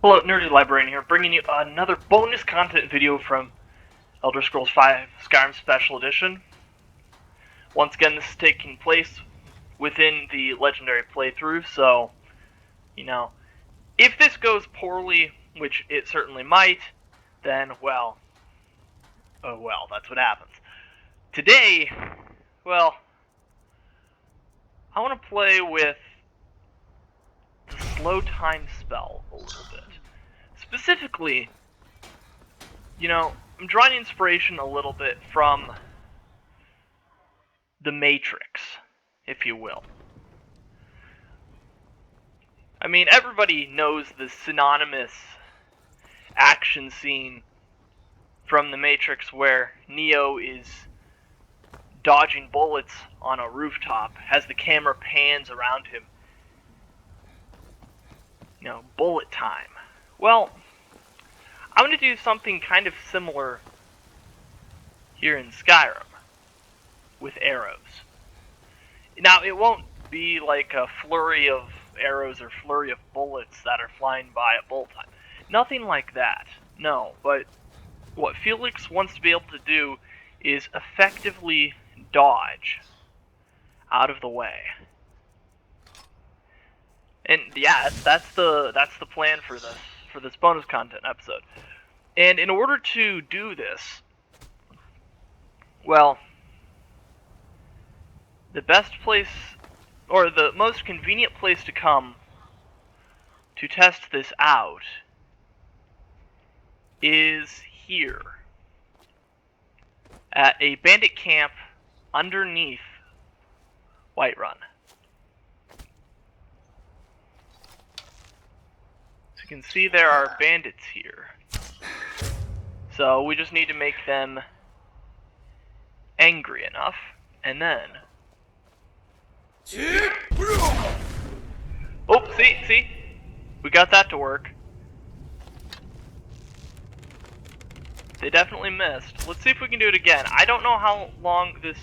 Hello, Nerdy Librarian here, bringing you another bonus content video from Elder Scrolls V Skyrim Special Edition. Once again, this is taking place within the Legendary playthrough, so, if this goes poorly, which it certainly might, then, well, oh well, that's what happens. Today, well, I want to play with the slow time spell a little bit. Specifically, I'm drawing inspiration a little bit from the Matrix, if you will. I mean, everybody knows the synonymous action scene from the Matrix where Neo is dodging bullets on a rooftop as the camera pans around him. Bullet time. Well, I'm going to do something kind of similar here in Skyrim with arrows. Now, it won't be like a flurry of arrows or flurry of bullets that are flying by at bolt time. Nothing like that, no, but what Felix wants to be able to do is effectively dodge out of the way. And yeah, that's the plan for this bonus content episode. And in order to do this, well, the best place, or the most convenient place to come to test this out is here, at a bandit camp underneath Whiterun. So you can see there are bandits here. So we just need to make them angry enough, and then... Oh, see? We got that to work. They definitely missed. Let's see if we can do it again. I don't know how long this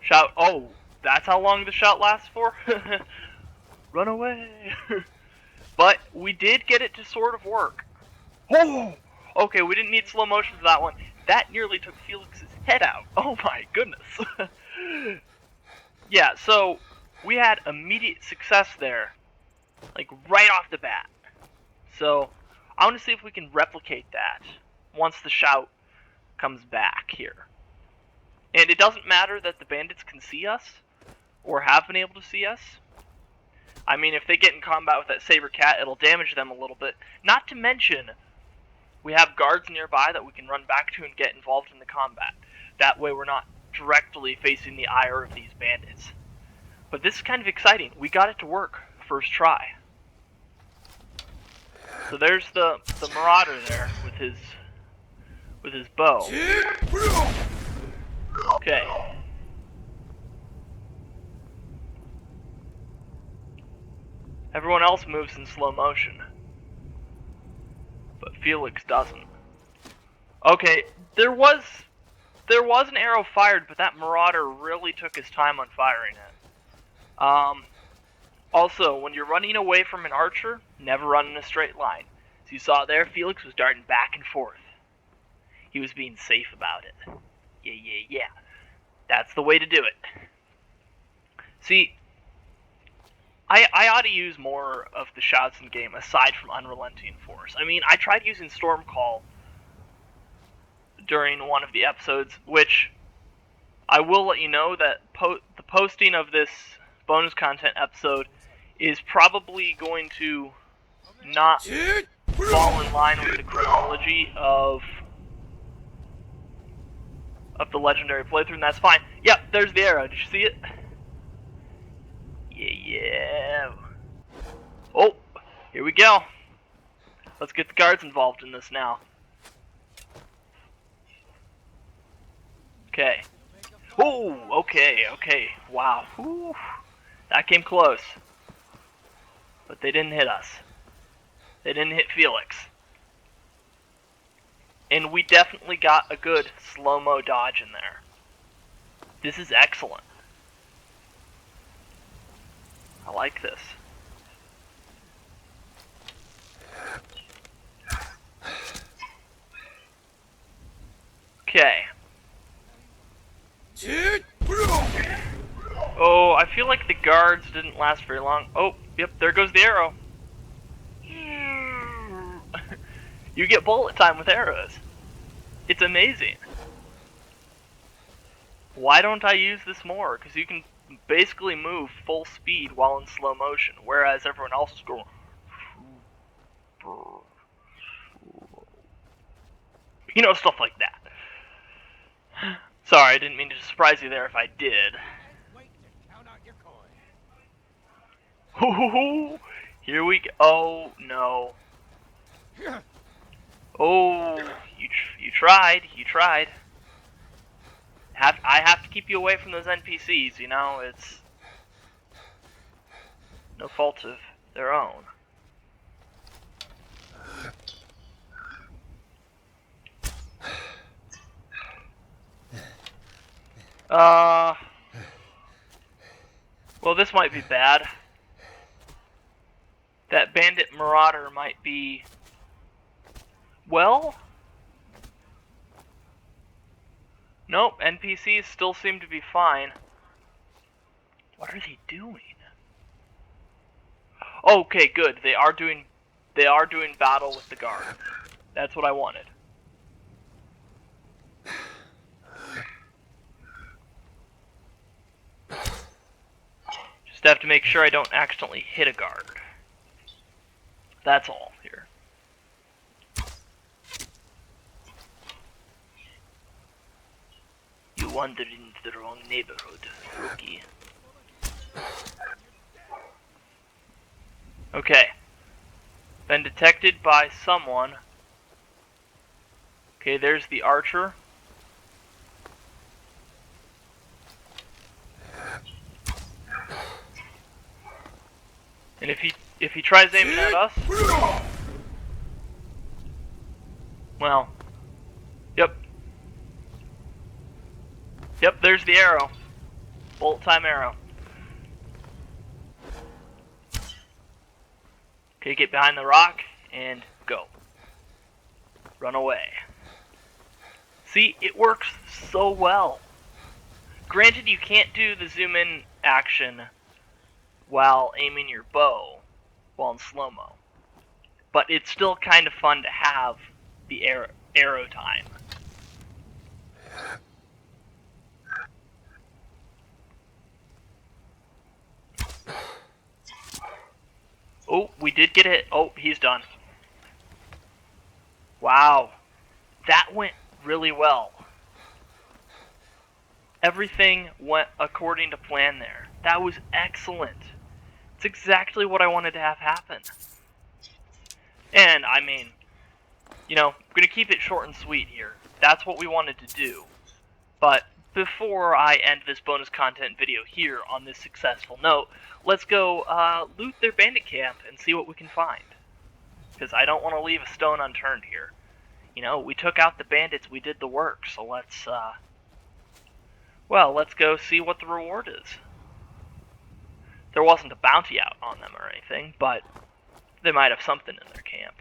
shout... Oh, that's how long the shout lasts for? Run away! But we did get it to sort of work. Oh! Okay, we didn't need slow motion for that one. That nearly took Felix's head out. Oh my goodness. Yeah, so we had immediate success there, like right off the bat. So I want to see if we can replicate that once the shout comes back here. And it doesn't matter that the bandits can see us, or have been able to see us. I mean, if they get in combat with that saber cat, it'll damage them a little bit. Not to mention, we have guards nearby that we can run back to and get involved in the combat. That way we're not directly facing the ire of these bandits. But this is kind of exciting. We got it to work first try. So there's the Marauder there with his bow. Okay. Everyone else moves in slow motion, but Felix doesn't. Okay, there was an arrow fired, but that Marauder really took his time on firing it. Also, when you're running away from an archer, never run in a straight line. As you saw there, Felix was darting back and forth. He was being safe about it. Yeah. That's the way to do it. See, I ought to use more of the shouts in game aside from Unrelenting Force. I mean, I tried using Stormcall during one of the episodes, which I will let you know that the posting of this bonus content episode is probably going to not fall in line with the chronology of the Legendary playthrough, and that's fine. Yep, there's the arrow. Did you see it? Yeah. Oh, here we go. Let's get the guards involved in this now. Okay. Oh, okay. Wow. Whew. That came close. But they didn't hit us. They didn't hit Felix. And we definitely got a good slow-mo dodge in there. This is excellent. I like this. Okay. Oh, I feel like the guards didn't last very long. Oh, yep, there goes the arrow. You get bullet time with arrows. It's amazing. Why don't I use this more? Because you can basically move full speed while in slow motion, whereas everyone else is going... You know, stuff like that. Sorry, I didn't mean to surprise you there if I did. Ooh, here we go. Oh, no. Oh, you tried. You tried. I have to keep you away from those NPCs, you know? It's no fault of their own. Well, this might be bad. That bandit marauder might be... Well... Nope, NPCs still seem to be fine. What are they doing? Okay, good. They are doing battle with the guard. That's what I wanted. Just have to make sure I don't accidentally hit a guard. That's all here. You wandered into the wrong neighborhood, rookie. Okay. Been detected by someone. Okay, there's the archer. And if he tries aiming at us, well, yep, there's the arrow, bolt time arrow. Okay, get behind the rock and go. Run away. See, it works so well. Granted, you can't do the zoom in action while aiming your bow while in slow-mo. But it's still kind of fun to have the arrow time. Oh, we did get it. Oh, he's done. Wow. That went really well. Everything went according to plan there. That was excellent. It's exactly what I wanted to have happen. And, I mean, you know, I'm going to keep it short and sweet here. That's what we wanted to do. But before I end this bonus content video here on this successful note, let's go loot their bandit camp and see what we can find. Because I don't want to leave a stone unturned here. You know, we took out the bandits, we did the work, so let's go see what the reward is. There wasn't a bounty out on them or anything, but they might have something in their camp.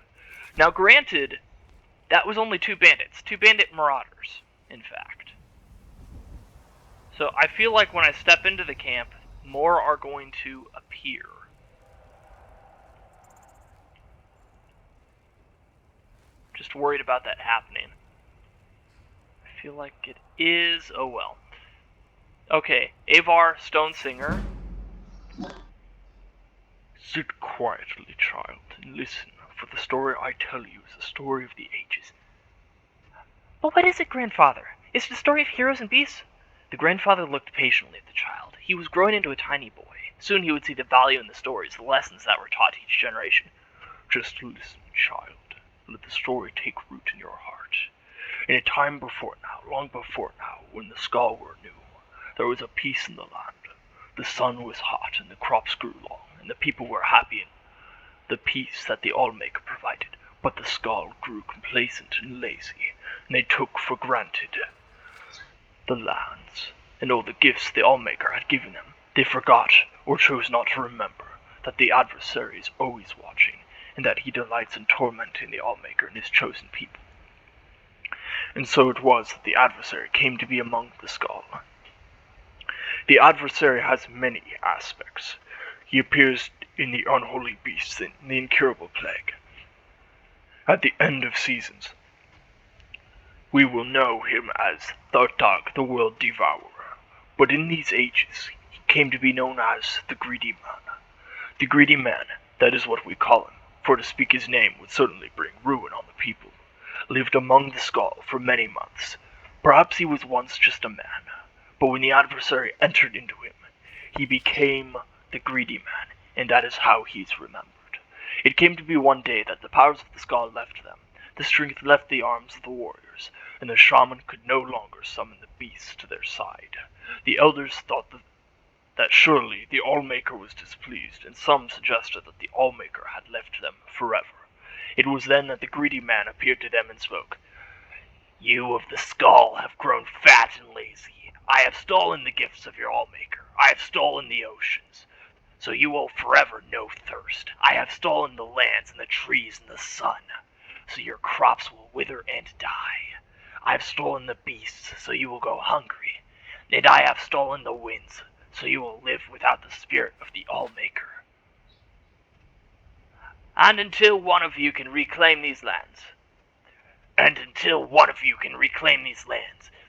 Now, granted, that was only 2 bandits. 2 bandit marauders, in fact. So I feel like when I step into the camp, more are going to appear. Just worried about that happening. I feel like it is... oh well. Okay, Avar Stonesinger. Sit quietly, child, and listen, for the story I tell you is the story of the ages. But what is it, grandfather? Is it the story of heroes and beasts? The grandfather looked patiently at the child. He was growing into a tiny boy. Soon he would see the value in the stories, the lessons that were taught each generation. Just listen, child. Let the story take root in your heart. In a time before now, long before now, when the Skaal were new, there was a peace in the land. The sun was hot, and the crops grew long, and the people were happy in the peace that the Allmaker provided. But the Skaal grew complacent and lazy, and they took for granted the lands and all the gifts the Allmaker had given them. They forgot, or chose not to remember, that the adversary is always watching, and that he delights in tormenting the Allmaker and his chosen people. And so it was that the adversary came to be among the skull. The adversary has many aspects. He appears in the unholy beasts and the incurable plague. At the end of seasons, we will know him as Thartag, the World Devourer. But in these ages, he came to be known as the Greedy Man. The Greedy Man, that is what we call him, for to speak his name would certainly bring ruin on the people, lived among the skull for many months. Perhaps he was once just a man, but when the adversary entered into him, he became the Greedy Man, and that is how he is remembered. It came to be one day that the powers of the skull left them, the strength left the arms of the warriors, and the shaman could no longer summon the beasts to their side. The elders thought that surely the Allmaker was displeased, and some suggested that the Allmaker had left them forever. It was then that the Greedy Man appeared to them and spoke. You of the skull have grown fat and lazy. I have stolen the gifts of your Allmaker. I have stolen the oceans, so you will forever know thirst. I have stolen the lands and the trees and the sun, so your crops will wither and die. I have stolen the beasts, so you will go hungry, and I have stolen the winds, so you will live without the spirit of the Allmaker. And until one of you can reclaim these lands,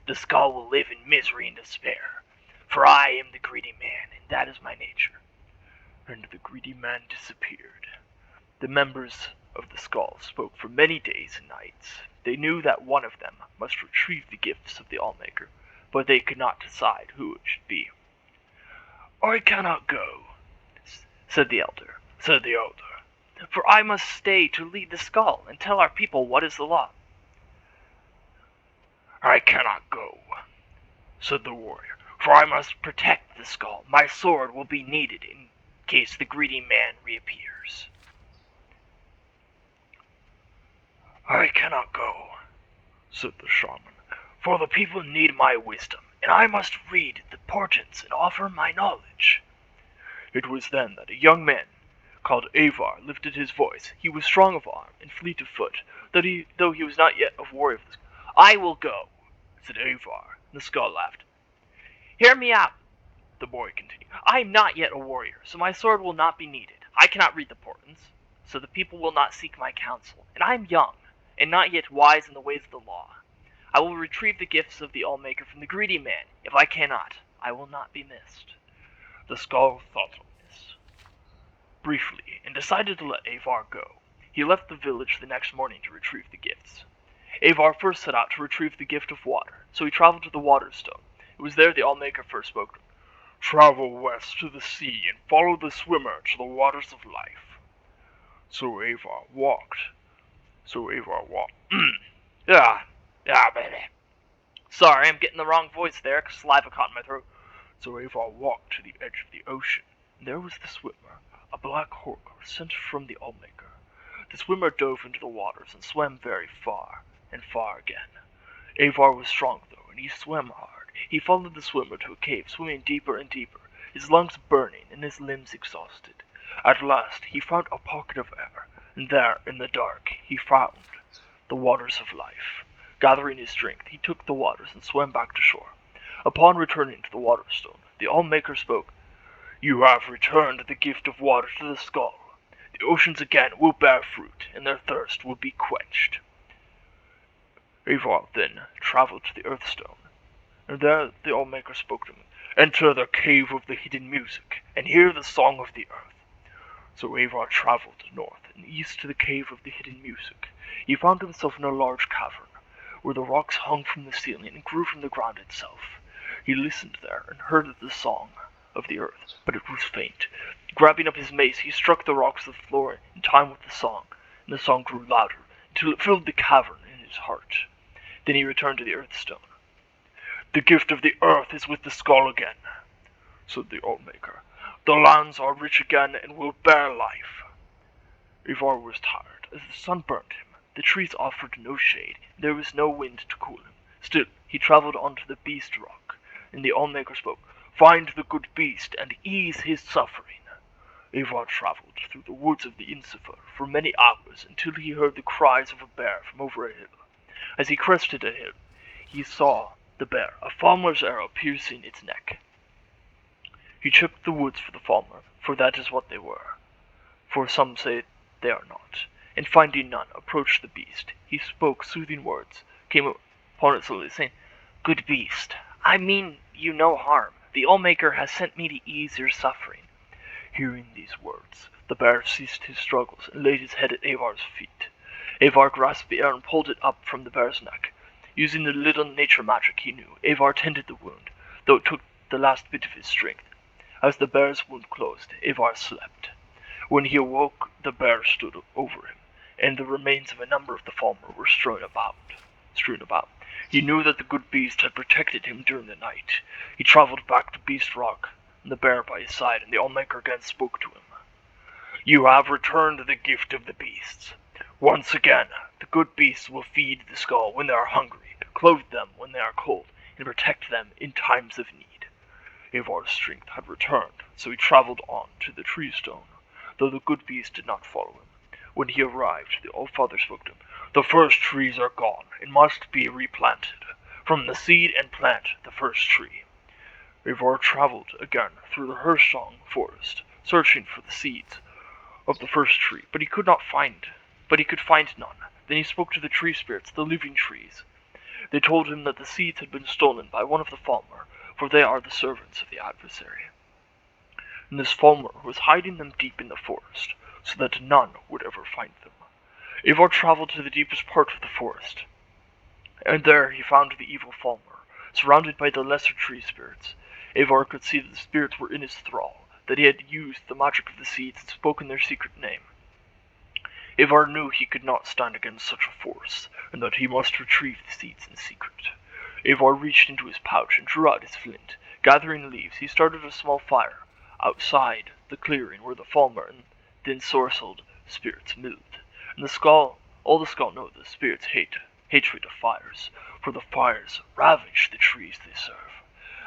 the skull will live in misery and despair, for I am the Greedy Man, and that is my nature. And the Greedy Man disappeared. The members of the skull spoke for many days and nights. They knew that one of them must retrieve the gifts of the Allmaker, but they could not decide who it should be. I cannot go, said the elder, for I must stay to lead the skull and tell our people what is the law. I cannot go, said the warrior, for I must protect the skull. My sword will be needed in case the Greedy Man reappears. I cannot go, said the shaman, for the people need my wisdom, and I must read the portents and offer my knowledge. It was then that a young man called Avar lifted his voice. He was strong of arm and fleet of foot, though he was not yet a warrior of the skull. I will go, said Avar. The skull laughed. Hear me out, the boy continued. I am not yet a warrior, so my sword will not be needed. I cannot read the portents, so the people will not seek my counsel, and I am young, and not yet wise in the ways of the law. I will retrieve the gifts of the Allmaker from the Greedy Man. If I cannot, I will not be missed. The skull thought on this briefly, and decided to let Avar go. He left the village the next morning to retrieve the gifts. Avar first set out to retrieve the gift of water, so he traveled to the Waterstone. It was there the Allmaker first spoke to him. Travel west to the sea and follow the swimmer to the waters of life. So Avar walked. Baby. Sorry, I'm getting the wrong voice there, 'cause saliva caught in my throat. So Avar walked to the edge of the ocean, and there was the swimmer, a black horror sent from the Allmaker. The swimmer dove into the waters and swam very far, and far again. Avar was strong, though, and he swam hard. He followed the swimmer to a cave, swimming deeper and deeper, his lungs burning and his limbs exhausted. At last he found a pocket of air, and there, in the dark, he found the waters of life. Gathering his strength, he took the waters and swam back to shore. Upon returning to the Waterstone, the Allmaker spoke. You have returned the gift of water to the skull. The oceans again will bear fruit, and their thirst will be quenched. Avar then traveled to the Earthstone, and there the Allmaker spoke to him. Enter the cave of the hidden music, and hear the song of the earth. So Avar traveled north and east to the cave of the hidden music. He found himself in a large cavern, where the rocks hung from the ceiling and grew from the ground itself. He listened there and heard the song of the earth, but it was faint. Grabbing up his mace, he struck the rocks of the floor in time with the song, and the song grew louder, until it filled the cavern in his heart. Then he returned to the Earthstone. The gift of the earth is with the skull again, said the Allmaker. The lands are rich again and will bear life. Avar was tired, as the sun burnt him. The trees offered no shade, and there was no wind to cool him. Still, he traveled on to the Beast Rock, and the Allmaker spoke. Find the good beast and ease his suffering. Avar traveled through the woods of the Insifer for many hours until he heard the cries of a bear from over a hill. As he crested at him, he saw the bear, a farmer's arrow piercing its neck. He checked the woods for the farmer, for that is what they were, for some say they are not, and finding none, approached the beast. He spoke soothing words, came upon it slowly, saying, "Good beast, I mean you no harm. The All-Maker has sent me to ease your suffering." Hearing these words, the bear ceased his struggles and laid his head at Avar's feet. Avar grasped the arrow and pulled it up from the bear's neck. Using the little nature magic he knew, Avar tended the wound, though it took the last bit of his strength. As the bear's wound closed, Avar slept. When he awoke, the bear stood over him, and the remains of a number of the farmer were strewn about. He knew that the good beast had protected him during the night. He traveled back to Beast Rock, and the bear by his side, and the All-Maker again spoke to him. "You have returned the gift of the beasts. Once again, the good beasts will feed the skull when they are hungry, clothe them when they are cold, and protect them in times of need." Avar's strength had returned, so he traveled on to the tree stone, though the good beast did not follow him. When he arrived, the All-Father spoke to him. "The first trees are gone, and must be replanted. From the seed and plant the first tree." Avar traveled again through the Hirschsong forest, searching for the seeds of the first tree, but he could find none. Then he spoke to the tree spirits, the living trees. They told him that the seeds had been stolen by one of the farmer, for they are the servants of the adversary. And this farmer was hiding them deep in the forest, so that none would ever find them. Avar traveled to the deepest part of the forest, and there he found the evil farmer, surrounded by the lesser tree spirits. Avar could see that the spirits were in his thrall, that he had used the magic of the seeds and spoken their secret name. Avar knew he could not stand against such a force, and that he must retrieve the seeds in secret. Avar reached into his pouch and drew out his flint. Gathering leaves, he started a small fire outside the clearing where the farmer and the ensorcelled spirits milled. And all the skull know the spirits' hatred of fires, for the fires ravage the trees they serve.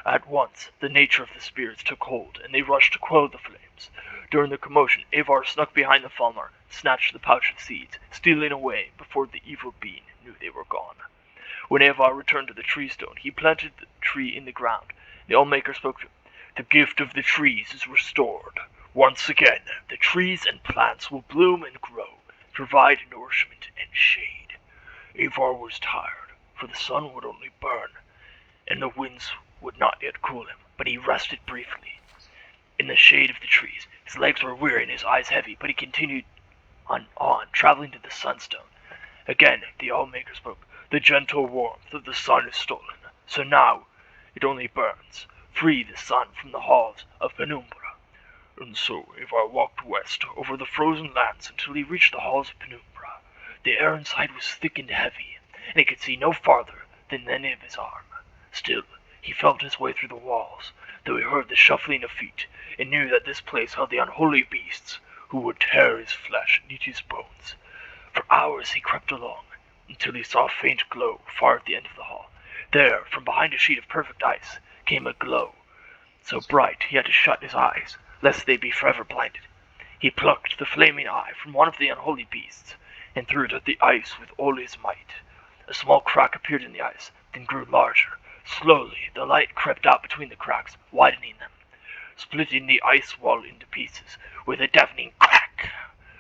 At once, the nature of the spirits took hold, and they rushed to quell the flames. During the commotion, Avar snuck behind the farmer, snatched the pouch of seeds, stealing away before the evil being knew they were gone. When Avar returned to the tree stone, he planted the tree in the ground. The All-Maker spoke to him. "The gift of the trees is restored. Once again, the trees and plants will bloom and grow, provide nourishment and shade." Avar was tired, for the sun would only burn, and the winds would not yet cool him, but he rested briefly in the shade of the trees. His legs were weary and his eyes heavy, but he continued on, traveling to the sunstone. Again, the All-Maker spoke. "The gentle warmth of the sun is stolen, so now it only burns. Free the sun from the halls of Penumbra." And so Avar walked west over the frozen lands until he reached the halls of Penumbra. The air inside was thick and heavy, and he could see no farther than the end of his arm. Still, he felt his way through the walls, though he heard the shuffling of feet, and knew that this place held the unholy beasts who would tear his flesh and eat his bones. For hours he crept along, until he saw a faint glow far at the end of the hall. There, from behind a sheet of perfect ice, came a glow, so bright he had to shut his eyes, lest they be forever blinded. He plucked the flaming eye from one of the unholy beasts, and threw it at the ice with all his might. A small crack appeared in the ice, then grew larger. Slowly the light crept out between the cracks, widening them, splitting the ice wall into pieces. With a deafening crack,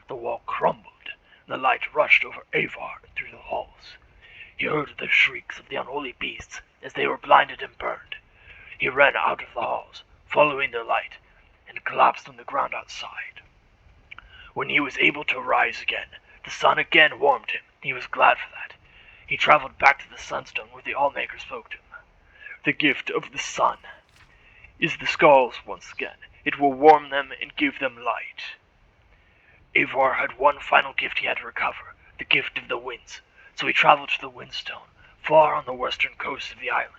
the wall crumbled, and the light rushed over Avar and through the halls. He heard the shrieks of the unholy beasts as they were blinded and burned. He ran out of the halls, following their light, and collapsed on the ground outside. When he was able to rise again, the sun again warmed him, and he was glad for that. He traveled back to the sunstone where the All-Maker spoke to him. "The gift of the sun is the skulls once again. It will warm them and give them light." Avar had one final gift he had to recover, the gift of the winds, so he traveled to the Windstone, far on the western coast of the island.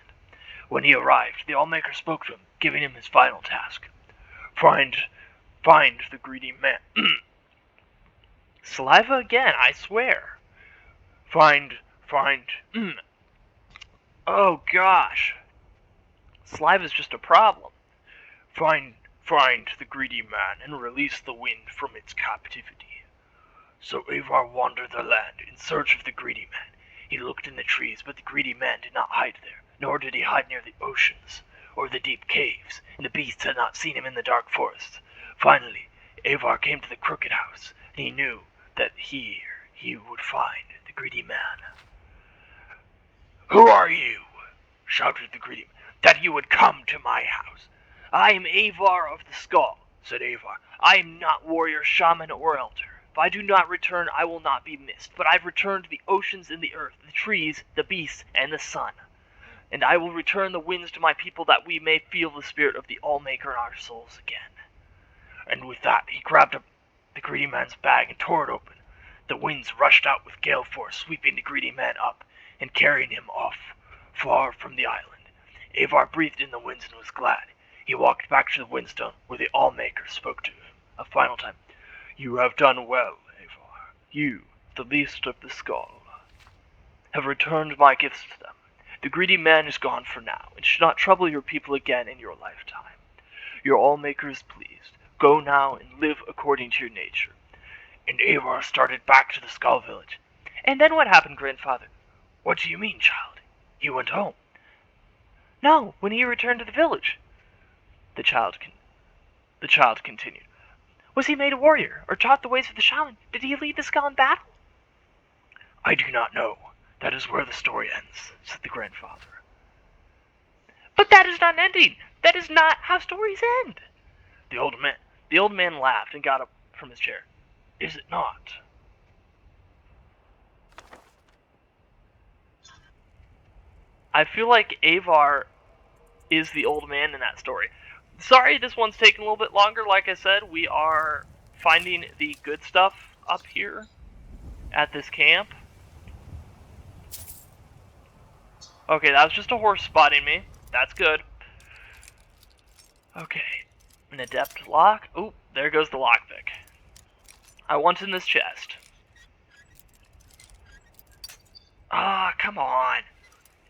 When he arrived, the All-Maker spoke to him, giving him his final task. Find the greedy man. Saliva again, I swear. Oh gosh. Saliva's just a problem. Find the greedy man and release the wind from its captivity. So Avar wandered the land in search of the greedy man. He looked in the trees, but the greedy man did not hide there, nor did he hide near the oceans or the deep caves, and the beasts had not seen him in the dark forests. Finally, Avar came to the crooked house, and he knew that here he would find the greedy man. "Who are you?" shouted the greedy man, "that you would come to my house?" "I am Avar of the Skull," said Avar. "I am not warrior, shaman, or elder. If I do not return, I will not be missed. But I've returned the oceans and the earth, the trees, the beasts, and the sun. And I will return the winds to my people that we may feel the spirit of the All-Maker in our souls again." And with that, he grabbed up the greedy man's bag and tore it open. The winds rushed out with gale force, sweeping the greedy man up and carrying him off, far from the island. Avar breathed in the winds and was glad. He walked back to the windstone, where the All-Maker spoke to him a final time. "You have done well, Avar. You, the least of the Skull, have returned my gifts to them. The greedy man is gone for now, and should not trouble your people again in your lifetime. Your All-Maker is pleased. Go now and live according to your nature." And Avar started back to the Skull Village. "And then what happened, grandfather?" "What do you mean, child?" "He went home." "No, when he returned to the village," the child continued. "Was he made a warrior, or taught the ways of the shaman? Did he lead the skull in battle?" "I do not know. That is where the story ends," said the grandfather. "But that is not an ending. That is not how stories end." The old man laughed and got up from his chair. "Is it not?" I feel like Avar is the old man in that story. Sorry, this one's taking a little bit longer. Like I said, we are finding the good stuff up here at this camp. Okay, that was just a horse spotting me. That's good. Okay, an adept lock. Oh, there goes the lockpick. I want in this chest. Ah, come on.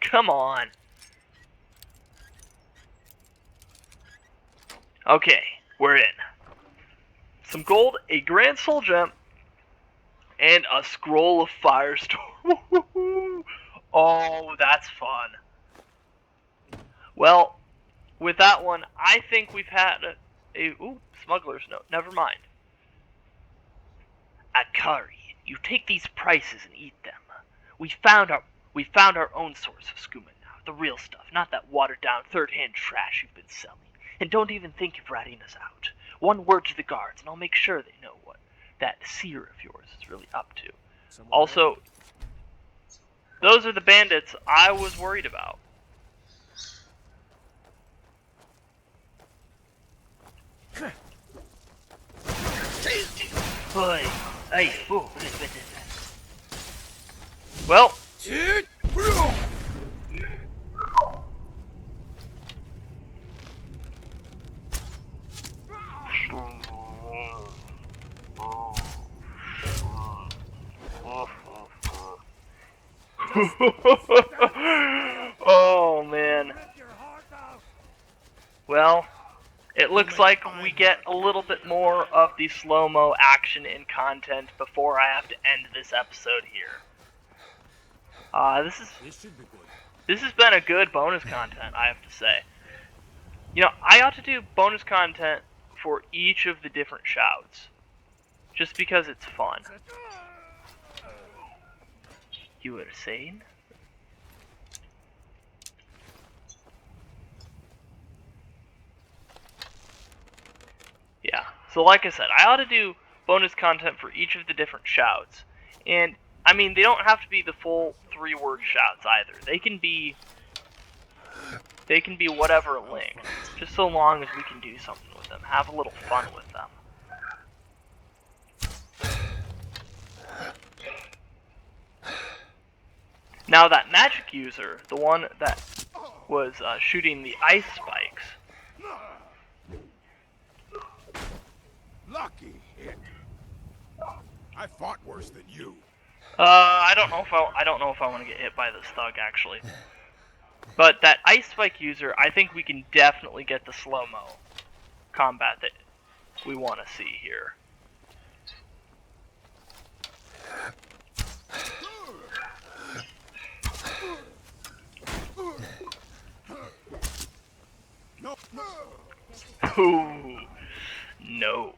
Come on. Okay, we're in. Some gold, a grand soul gem, and a scroll of firestorm. Oh, that's fun. Well, with that one, I think we've had a smuggler's note. Never mind. "At Kari, you take these prices and eat them. We found our own source of skooma now, the real stuff, not that watered-down third-hand trash you've been selling. And don't even think of ratting us out. One word to the guards, and I'll make sure they know what that seer of yours is really up to. Also, those are the bandits I was worried about." Well, oh man. Well, it looks like we get a little bit more of the slow-mo action and content before I have to end this episode here. This has been a good bonus content, I have to say. You know, I ought to do bonus content for each of the different shouts, just because it's fun. You were saying? Yeah, so like I said, I ought to do bonus content for each of the different shouts. And, I mean, they don't have to be the full 3-word shouts either. They can be whatever length, just so long as we can do something with them, have a little fun with them. Now that magic user, the one that was shooting the ice spikes. Lucky hit. I fought worse than you. I don't know if I want to get hit by this thug actually. But that ice spike user, I think we can definitely get the slow-mo combat that we want to see here. Ooh, no.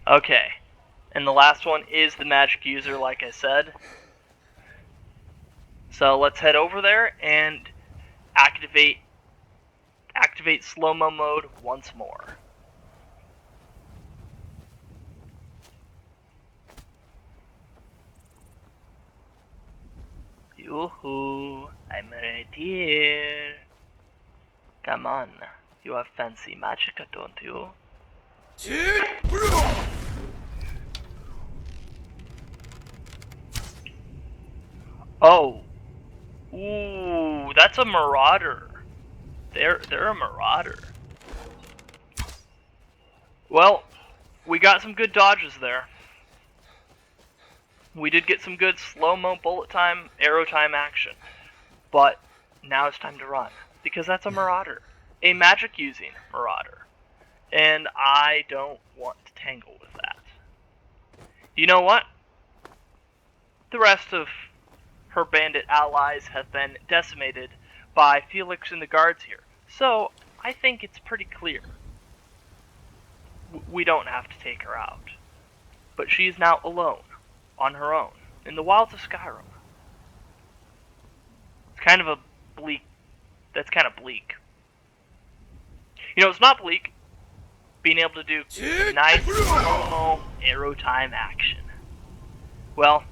Okay, and the last one is the magic user, like I said. So let's head over there and activate slow-mo mode once more. Yoo-hoo, I'm right here. Come on, you have fancy magicka, don't you? Oh, ooh, that's a marauder. They're a marauder. Well, we got some good dodges there. We did get some good slow-mo bullet time, arrow time action. But now it's time to run, because that's a marauder. A magic-using marauder. And I don't want to tangle with that. You know what? The rest of her bandit allies have been decimated by Felix and the guards here. So, I think it's pretty clear. We don't have to take her out. But she's now alone, on her own, in the wilds of Skyrim. It's kind of a bleak... That's kind of bleak. You know, it's not bleak. Being able to do nice, slow-mo, arrow time action. Well,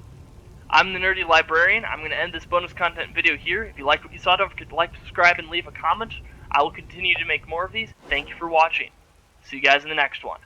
I'm the Nerdy Librarian. I'm going to end this bonus content video here. If you liked what you saw, don't forget to like, subscribe, and leave a comment. I will continue to make more of these. Thank you for watching. See you guys in the next one.